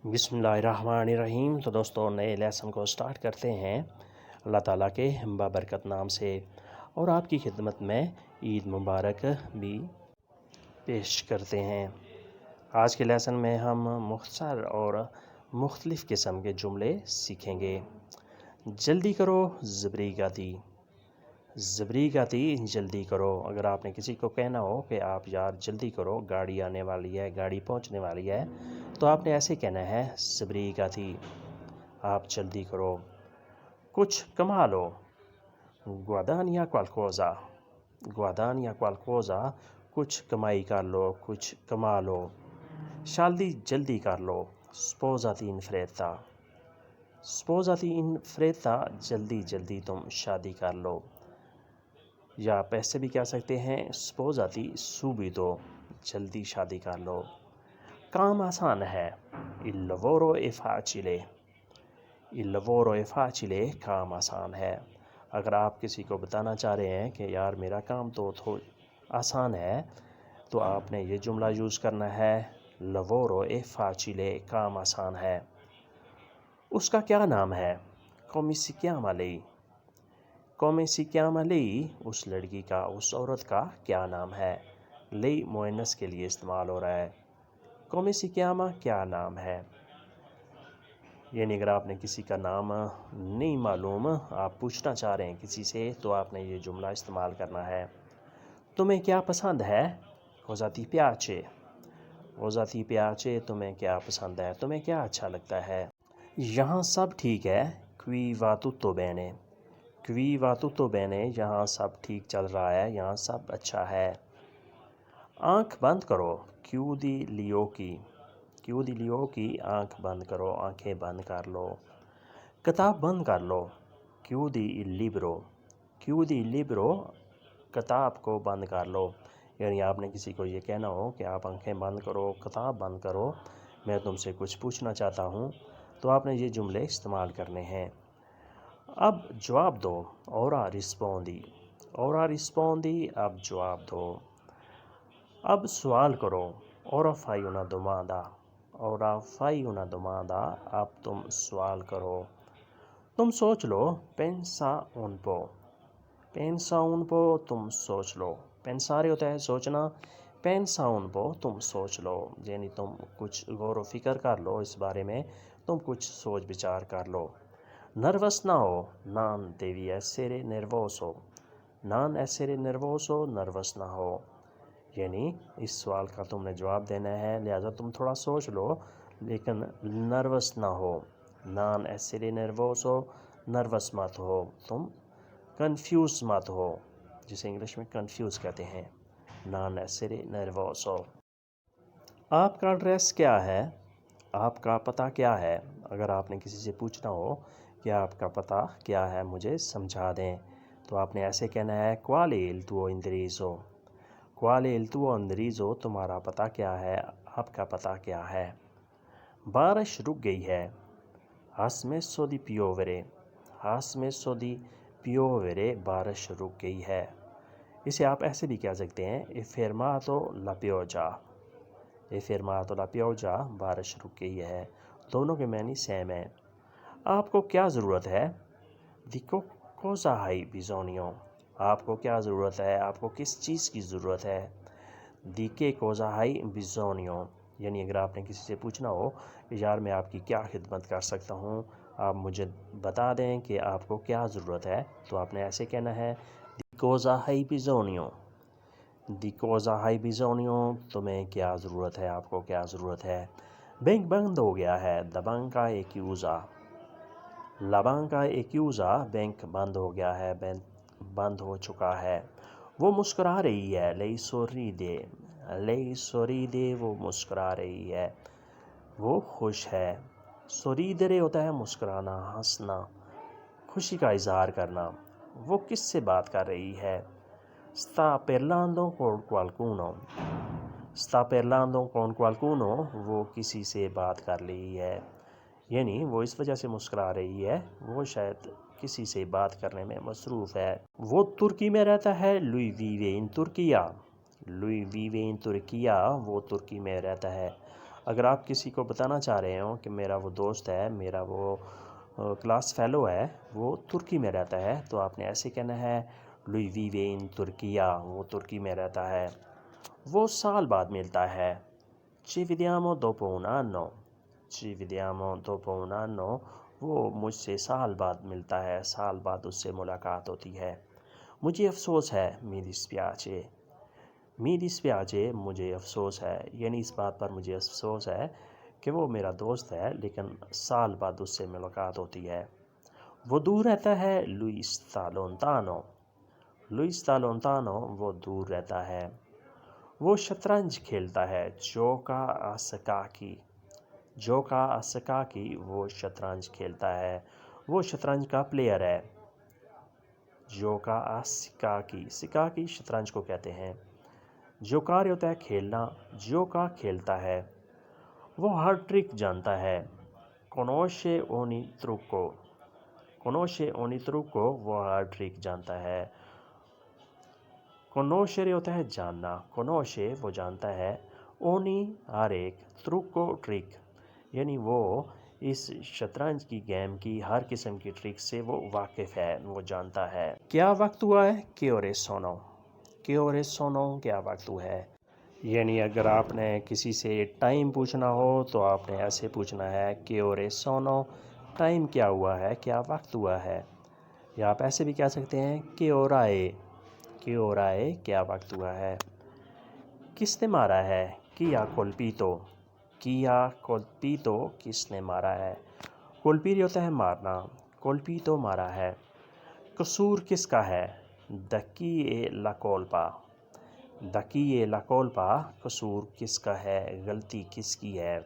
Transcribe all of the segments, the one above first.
بسم اللہ الرحمن الرحیم۔ تو دوستوں نئے لیسن کو سٹارٹ کرتے ہیں اللہ تعالیٰ کے بابرکت نام سے، اور آپ کی خدمت میں عید مبارک بھی پیش کرتے ہیں۔ آج کے لیسن میں ہم مختصر اور مختلف قسم کے جملے سیکھیں گے۔ جلدی کرو زبری گاتی، زبری گاتی جلدی کرو۔ اگر آپ نے کسی کو کہنا ہو کہ آپ یار جلدی کرو، گاڑی آنے والی ہے، گاڑی پہنچنے والی ہے، تو آپ نے ایسے کہنا ہے زبری گاتی، آپ جلدی کرو۔ کچھ کما لو، guadagna qualcosa، guadagna qualcosa، کچھ کمائی کر لو، کچھ کما لو۔ شادی جلدی کر لو، sposati in fretta، sposati in fretta، جلدی جلدی تم شادی کر لو۔ یا آپ ایسے بھی کہہ سکتے ہیں sposati subito، جلدی شادی کر لو۔ کام آسان ہے، il lavoro è facile، il lavoro è facile، کام آسان ہے۔ اگر آپ کسی کو بتانا چاہ رہے ہیں کہ یار میرا کام تو آسان ہے، تو آپ نے یہ جملہ یوز کرنا ہے lavoro è facile، کام آسان ہے۔ اس کا کیا نام ہے، come si chiama lei، come si chiama lei، اس لڑکی کا، اس عورت کا کیا نام ہے۔ lei مؤنث کے لیے استعمال ہو رہا ہے۔ come si chiama، کیا نام ہے، یعنی اگر آپ نے کسی کا نام نہیں معلوم، آپ پوچھنا چاہ رہے ہیں کسی سے، تو آپ نے یہ جملہ استعمال کرنا ہے۔ تمہیں کیا پسند ہے، cosa ti piace، cosa ti piace، تمہیں کیا پسند ہے، تمہیں کیا اچھا لگتا ہے۔ یہاں سب ٹھیک ہے، qui va tutto bene، qui va tutto bene، یہاں سب ٹھیک چل رہا ہے، یہاں سب اچھا ہے۔ آنکھ بند کرو، chiudi gli occhi، chiudi gli occhi، آنکھ بند کرو، آنکھیں بند کر لو۔ کتاب بند کر لو، chiudi il libro، chiudi il libro، کتاب کو بند کر لو۔ یعنی آپ نے کسی کو یہ کہنا ہو کہ آپ آنکھیں بند کرو، کتاب بند کرو، میں تم سے کچھ پوچھنا چاہتا ہوں، تو آپ نے یہ جملے استعمال کرنے ہیں۔ اب جواب دو، ora rispondi، ora rispondi، اب جواب دو۔ اب سوال کرو، ora fai una domanda، ora fai una domanda، اب تم سوال کرو۔ تم سوچ لو، pensa un po، pensa un po، تم سوچ لو۔ pensare ہوتا ہے سوچنا، pensa un po، تم سوچ لو، یعنی تم کچھ غور و فکر کر لو اس بارے میں، تم کچھ سوچ بچار کر لو۔ نروس نہ ہو، non devi essere nervoso، non essere nervoso، nervous نہ ہو، یعنی اس سوال کا تم نے جواب دینا ہے، لہذا تم تھوڑا سوچ لو لیکن نروس نہ ہو۔ non essere nervoso، نروس مت ہو، تم کنفیوز مت ہو، جسے انگلش میں کنفیوز کہتے ہیں، non essere nervoso۔ آپ کا ایڈریس کیا ہے، آپ کا پتہ کیا ہے۔ اگر آپ نے کسی سے پوچھنا ہو کہ آپ کا پتہ کیا ہے، مجھے سمجھا دیں، تو آپ نے ایسے کہنا ہے qual è il tuo indirizzo، qual è il tuo indirizzo، تمہارا پتہ کیا ہے، آپ کا پتہ کیا ہے۔ بارش رک گئی ہے، ha smesso di piovere، ha smesso di piovere، بارش رک گئی ہے۔ اسے آپ ایسے بھی کہہ سکتے ہیں è fermato la pioggia، è fermato la pioggia، بارش رک گئی ہے، دونوں کے معنی سیم ہیں۔ آپ کو کیا ضرورت ہے، di cosa hai bisogno، آپ کو کیا ضرورت ہے، آپ کو کس چیز کی ضرورت ہے۔ di che cosa hai bisogno، یعنی اگر آپ نے کسی سے پوچھنا ہو کہ یار میں آپ کی کیا خدمت کر سکتا ہوں، آپ مجھے بتا دیں کہ آپ کو کیا ضرورت ہے، تو آپ نے ایسے کہنا ہے di cosa hai bisogno، di cosa hai bisogno، تمہیں کیا ضرورت ہے، آپ کو کیا ضرورت ہے۔ بینک بند ہو گیا ہے، la banca è chiusa، la banca è chiusa، bank بند ہو گیا ہے، بینک بند ہو چکا ہے۔ وہ مسکرا رہی ہے، lei sorride، lei sorride، وہ مسکرا رہی ہے، وہ خوش ہے۔ sorridere ہوتا ہے مسکرانا، ہنسنا، خوشی کا اظہار کرنا۔ وہ کس سے بات کر رہی ہے، sta parlando con qualcuno، sta parlando con qualcuno، وہ کسی سے بات کر رہی ہے، یعنی وہ اس وجہ سے مسکرا رہی ہے، وہ شاید کسی سے بات کرنے میں مصروف ہے۔ وہ ترکی میں رہتا ہے، lui vive in Turchia، lui vive in Turchia، وہ ترکی میں رہتا ہے۔ اگر آپ کسی کو بتانا چاہ رہے ہوں کہ میرا وہ دوست ہے، میرا وہ کلاس فیلو ہے، وہ ترکی میں رہتا ہے، تو آپ نے ایسے کہنا ہے lui vive in Turchia، وہ ترکی میں رہتا ہے، وہ سال بعد ملتا ہے۔ ci vediamo dopo un anno، ci vediamo dopo un anno، وہ مجھ سے سال بعد ملتا ہے، سال بعد اس سے ملاقات ہوتی ہے۔ مجھے افسوس ہے، mi dispiace، mi dispiace، مجھے افسوس ہے، یعنی اس بات پر مجھے افسوس ہے کہ وہ میرا دوست ہے لیکن سال بعد اس سے ملاقات ہوتی ہے۔ وہ دور رہتا ہے، lui sta lontano، lui sta lontano، وہ دور رہتا ہے۔ وہ شطرنج کھیلتا ہے، gioca a scacchi، gioca a scacchi، وہ شطرنج کھیلتا ہے، وہ شطرنج کا پلیئر ہے۔ gioca a scacchi، scacchi شطرنج کو کہتے ہیں۔ giocare ہوتا ہے کھیلنا، gioca کھیلتا ہے۔ وہ ہر ٹرک جانتا ہے، conosce ogni trucco، conosce ogni trucco، وہ ہر ٹرک جانتا ہے۔ conoscere ہوتا ہے جاننا، conosce وہ جانتا ہے، ogni ہر ایک، trucco ٹرک، یعنی وہ اس شطرنج کی گیم کی ہر قسم کی ٹرک سے وہ واقف ہے، وہ جانتا ہے۔ کیا وقت ہوا ہے؟ che ore sono، che ore sono، کیا وقت ہوا ہے؟ یعنی اگر آپ نے کسی سے ٹائم پوچھنا ہو تو آپ نے ایسے پوچھنا ہے کہ ore sono، ٹائم کیا ہوا ہے، کیا وقت ہوا ہے۔ یا آپ ایسے بھی کہہ سکتے ہیں کہ ora è، کہ ora è، کیا وقت ہوا ہے۔ کس نے مارا ہے؟ chi ha colpito، chi ha colpito، کس نے مارا ہے۔ colpire ہوتا ہے مارنا، colpito مارا ہے۔ قصور کس کا ہے؟ da chi è la colpa، da chi è la colpa، قصور کس کا ہے، غلطی کس کی ہے۔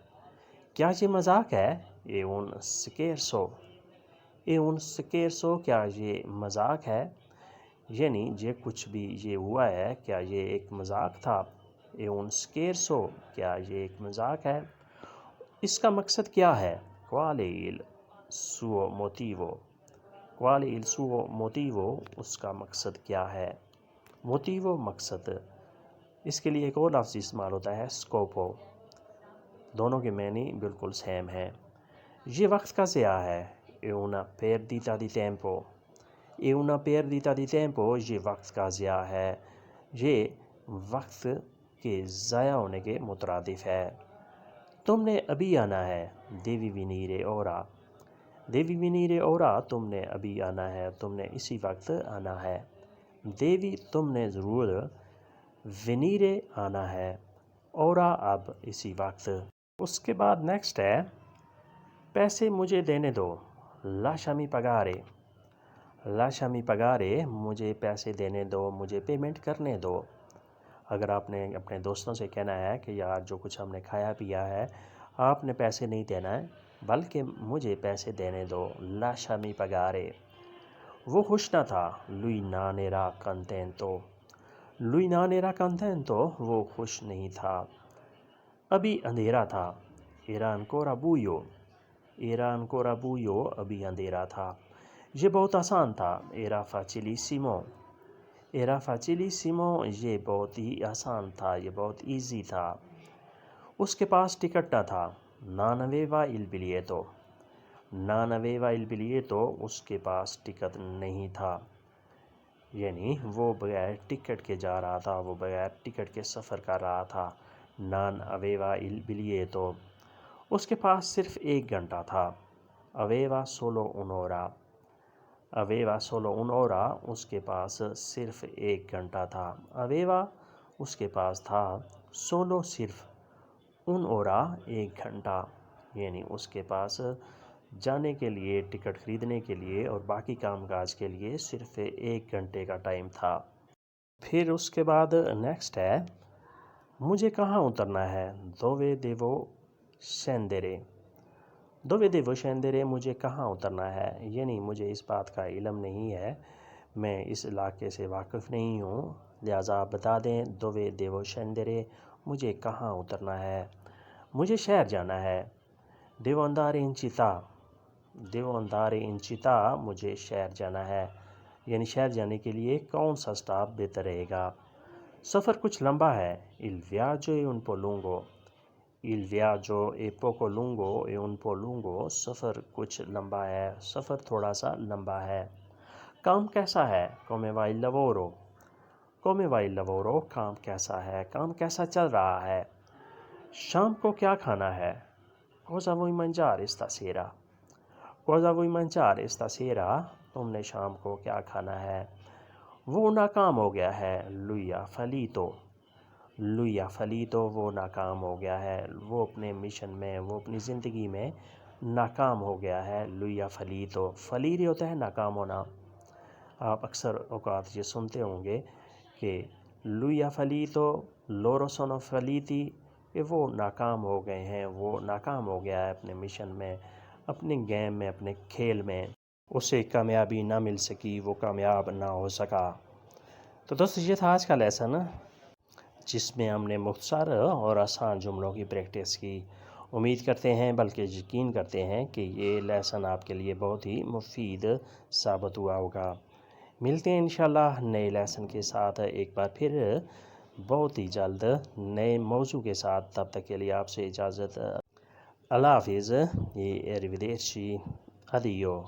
کیا یہ مذاق ہے؟ è un scherzo، è un scherzo، کیا یہ مذاق ہے، یعنی یہ کچھ بھی یہ ہوا ہے، کیا یہ ایک مذاق تھا۔ è un scherzo، کیا یہ ایک مذاق ہے۔ اس کا مقصد کیا ہے؟ qual è il suo motivo، qual è il suo motivo، اس کا مقصد کیا ہے۔ motivo مقصد، اس کے لیے ایک اور لفظ استعمال ہوتا ہے scopo، دونوں کے معنی بالکل سیم ہیں۔ یہ وقت کا ضیاع ہے، è una perdita di tempo، è una perdita di tempo، یہ وقت کا ضیاع ہے، یہ وقت کے ضائع ہونے کے مترادف ہے۔ تم نے ابھی آنا ہے، devi venire ora، devi venire ora، تم نے ابھی آنا ہے، تم نے اسی وقت آنا ہے۔ devi تم نے ضرور، venire آنا ہے، ora اب اسی وقت۔ اس کے بعد نیکسٹ ہے پیسے مجھے دینے دو، lasciami pagare، lasciami pagare، مجھے پیسے دینے دو، مجھے پیمنٹ کرنے دو۔ اگر آپ نے اپنے دوستوں سے کہنا ہے کہ یار جو کچھ ہم نے kھایا پیا ہے آپ نے پیسے نہیں دینا ہے بلکہ مجھے پیسے دینے دو، lasciami pagare۔ وہ خوش نہ تھا، lui non era contento، lui non era contento، وہ خوش نہیں تھا۔ ابھی اندھیرا تھا، era ancora buio، era ancora buio، ابھی اندھیرا تھا۔ یہ بہت آسان تھا، era facilissimo، era facilissimo، یہ بہت ہی آسان تھا، یہ بہت ایزی تھا۔ اس کے پاس ٹکٹ نہ تھا، non aveva il biglietto، non aveva il biglietto، اس کے پاس ٹکٹ نہیں تھا، یعنی وہ بغیر ٹکٹ کے جا رہا تھا، وہ بغیر ٹکٹ کے سفر کر رہا تھا۔ non aveva il biglietto، اس کے پاس صرف 1 گھنٹہ تھا، aveva solo un'ora، aveva solo un'ora، اس کے پاس صرف 1 گھنٹہ تھا، aveva اس کے پاس تھا، solo صرف، un'ora 1 گھنٹہ، یعنی اس کے پاس جانے کے لیے، ٹکٹ خریدنے کے لیے اور باقی کام کاج کے لیے صرف 1 گھنٹے کا ٹائم تھا۔ پھر اس کے بعد نیکسٹ ہے مجھے کہاں اترنا ہے، dove devo scendere، dove devo scendere، مجھے کہاں اترنا ہے، یعنی مجھے اس بات کا علم نہیں ہے، میں اس علاقے سے واقف نہیں ہوں، لہٰذا آپ بتا دیں dove devo scendere، مجھے کہاں اترنا ہے۔ مجھے شہر جانا ہے، devo andare in città، devo andare in città، مجھے شہر جانا ہے، یعنی شہر جانے کے لیے کون سا سٹاپ بہتر رہے گا۔ سفر کچھ لمبا ہے، il viaggio è un po' lungo، Il viaggio è poco lungo e un po' lungo. سفر کچھ لمبا ہے، سفر تھوڑا سا لمبا ہے۔ کام کیسا ہے؟ Come va il lavoro? Come va il lavoro? کام کیسا ہے؟ کام کیسا چل رہا ہے؟ شام کو کیا کھانا ہے؟ Cosa vuoi mangiare stasera? Cosa vuoi mangiare stasera? تم نے شام کو کیا کھانا ہے؟ وہ ناکام ہو گیا ہے۔ Lui ha fallito. Lui ha fallito. وہ ناکام ہو گیا ہے، وہ اپنے مشن میں، وہ اپنی زندگی میں ناکام ہو گیا ہے۔ Lui ha fallito. فلیری ہوتا ہے ناکام ہونا۔ آپ اکثر اوقات یہ سنتے ہوں گے کہ Lui ha fallito, loro sono falliti، کہ وہ ناکام ہو گئے ہیں، وہ ناکام ہو گیا ہے اپنے مشن میں، اپنے گیم میں، اپنے کھیل میں، اسے کامیابی نہ مل سکی، وہ کامیاب نہ ہو سکا۔ تو دوستو یہ تھا آج کا لیسن، جس میں ہم نے مختصر اور آسان جملوں کی پریکٹس کی۔ امید کرتے ہیں بلکہ یقین کرتے ہیں کہ یہ لیسن آپ کے لیے بہت ہی مفید ثابت ہوا ہوگا۔ ملتے ہیں انشاءاللہ نئے لیسن کے ساتھ ایک بار پھر بہت ہی جلد نئے موضوع کے ساتھ۔ تب تک کے لیے آپ سے اجازت۔ اللہ حافظ۔ یہ ایریویدرچی۔ ادیو۔